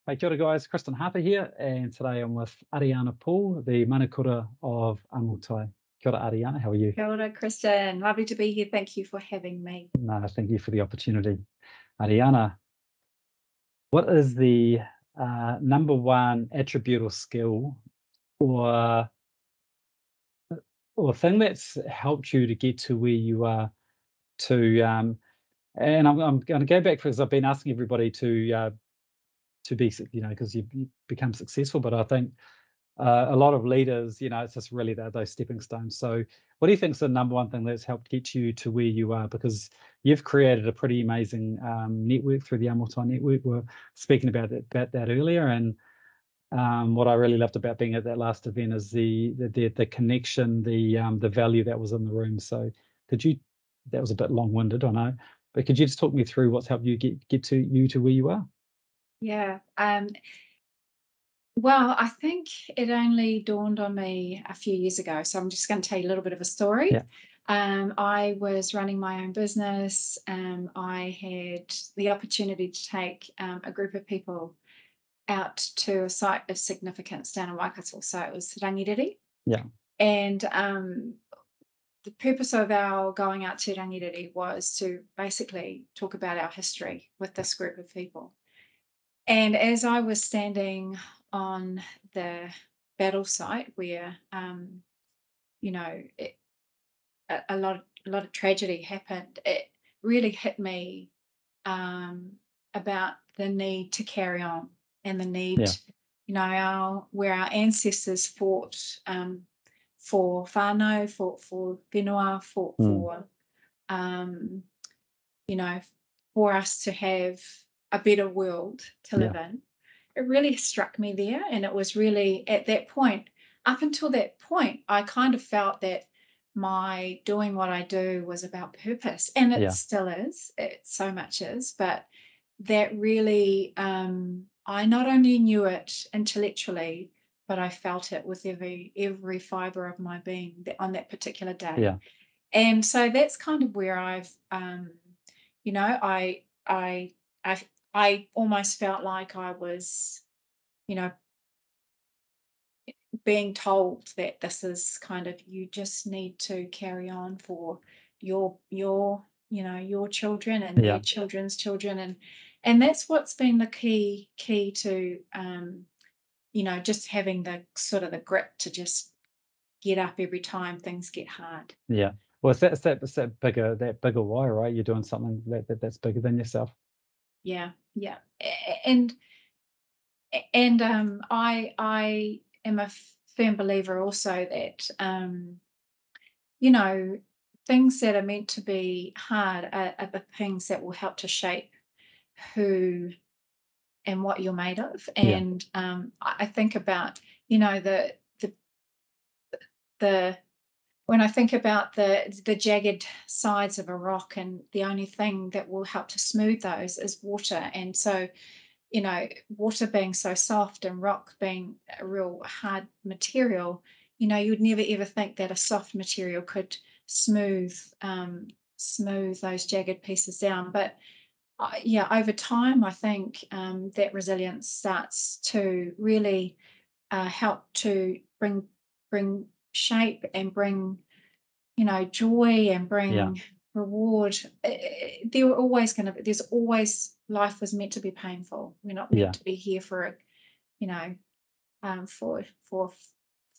Hey, kia ora guys, Kristen Harper here, and today I'm with Ariana Paul, the Manukura of Amotai. Kia ora Ariana, how are you? Kia ora, Kristen. Lovely to be here. Thank you for having me. No, thank you for the opportunity. Ariana, what is the number one attribute or skill or thing that's helped you to get to where you are to and I'm going to go back because I've been asking everybody to be, because you become successful, but I think a lot of leaders, it's just really those stepping stones. So what do you think is the number one thing that's helped get you to where you are? Because you've created a pretty amazing network through the Amotai network. We were speaking about that earlier. And what I really loved about being at that last event is the connection, the value that was in the room. So that was a bit long-winded, I know, but could you just talk me through what's helped you get to where you are? Yeah. Well, I think it only dawned on me a few years ago. So I'm just going to tell you a little bit of a story. Yeah. I was running my own business. I had the opportunity to take a group of people out to a site of significance down in Waikato. So it was Rangiriri. Yeah. And the purpose of our going out to Rangiriri was to basically talk about our history with this group of people. And as I was standing on the battle site where, a lot of tragedy happened, it really hit me about the need to carry on and the need, where our ancestors fought for whānau, fought for whenua, fought for, for us to have a better world to live in. It really struck me there. And it was really at that point, up until that point, I kind of felt that my doing what I do was about purpose. And it still is. It so much is. But that really, I not only knew it intellectually, but I felt it with every fiber of my being on that particular day. Yeah. And so that's kind of where I've, I almost felt like I was, being told that this is kind of, you just need to carry on for your children and their children's children. And that's what's been the key to, just having the sort of the grit to just get up every time things get hard. Yeah. Well, it's that bigger why, right? You're doing something that's bigger than yourself. Yeah. And I am a firm believer also that things that are meant to be hard are the things that will help to shape who and what you're made of. And I think about the when I think about the jagged sides of a rock, and the only thing that will help to smooth those is water. And so, water being so soft and rock being a real hard material, you would never ever think that a soft material could smooth those jagged pieces down. But over time, I think that resilience starts to really help to bring shape and bring joy and bring reward. There's always, life was meant to be painful. We're not meant to be here for for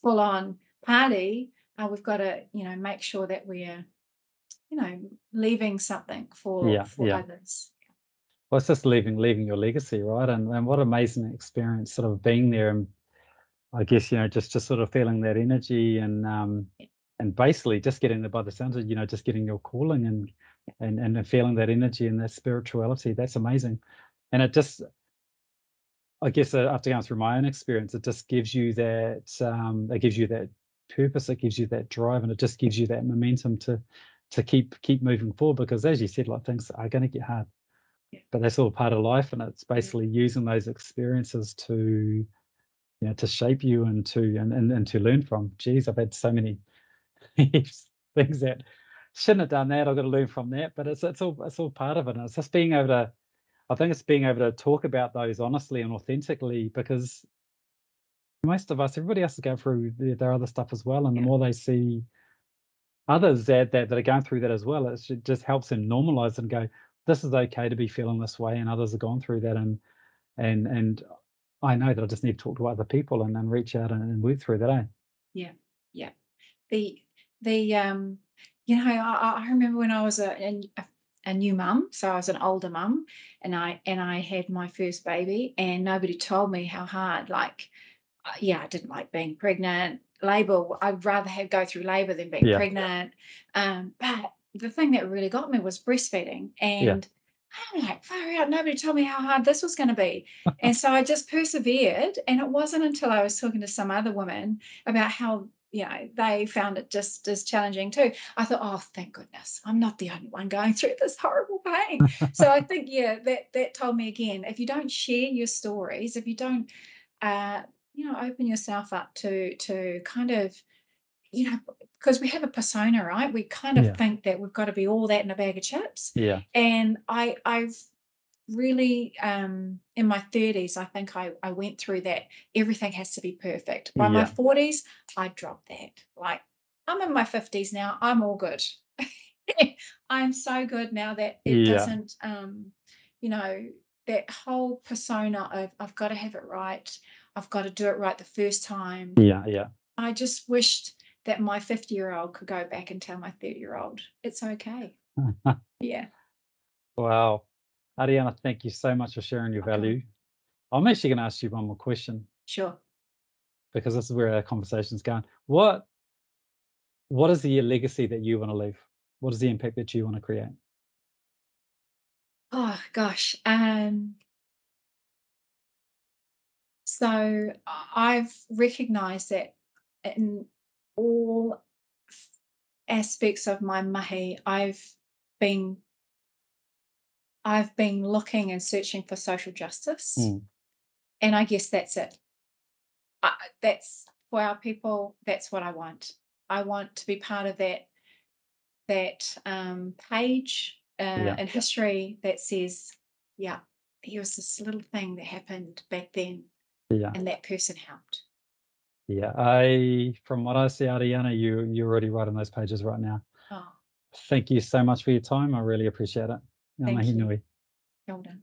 full on party. We've got to make sure that we're leaving something for others. Well, it's just leaving your legacy, right? And what an amazing experience, sort of being there, and I guess just sort of feeling that energy, and basically just getting by the sounds of just getting your calling and feeling that energy and that spirituality. That's amazing. And it just, I guess, after going through my own experience, it just gives you that it gives you that purpose, it gives you that drive, and it just gives you that momentum to keep moving forward, because as you said, like, things are going to get hard. But that's all part of life, and it's basically using those experiences to to shape you and to learn from. Geez, I've had so many things that shouldn't have done that. I've got to learn from that. But it's all part of it. And it's just being able to. I think it's being able to talk about those honestly and authentically because most of us, everybody else is going through their other stuff as well. And the Yeah, more they see others that are going through that as well, just helps them normalize and go, this is okay to be feeling this way, and others have gone through that, and I know that I just need to talk to other people and reach out and work through that. Eh? yeah, yeah. The the I remember when I was a new mum, so I was an older mum, and I had my first baby, and nobody told me how hard. Like, yeah, I didn't like being pregnant. Labor, I'd rather have go through labor than being Yeah, pregnant. But the thing that really got me was breastfeeding, yeah, and I'm like, far out. Nobody told me how hard this was going to be, and so I just persevered. And it wasn't until I was talking to some other women about how they found it just as challenging too. I thought, oh, thank goodness, I'm not the only one going through this horrible pain. So I think, yeah, that told me again, if you don't share your stories, if you don't uh, open yourself up to kind of, you know, because we have a persona, right? We kind of yeah, think that we've got to be all that in a bag of chips. yeah, And I've really in my 30s, I think I went through that. Everything has to be perfect. By my yeah, 40s, I dropped that. Like, I'm in my 50s now. I'm all good. I'm so good now that it yeah, doesn't, you know, that whole persona of I've got to have it right. I've got to do it right the first time. yeah, yeah. I just wished that my 50-year-old could go back and tell my 30-year-old it's okay. Yeah. Wow, Ariana, thank you so much for sharing your Welcome. value. I'm actually going to ask you one more question Sure. because this is where our conversation's going. What is the legacy that you want to leave? What is the impact that you want to create? Oh gosh. So I've recognized that in all aspects of my mahi, been I've been looking and searching for social justice, Mm, and I guess that's it. That's for our people. That's what I want. I want to be part of that page yeah, in history that says, yeah, there was this little thing that happened back then, yeah. and that person helped. Yeah, from what I see, Ariana, you're already right on those pages right now. Oh, Thank you so much for your time. I really appreciate it. Ngā thank mihi you. nui. Well done.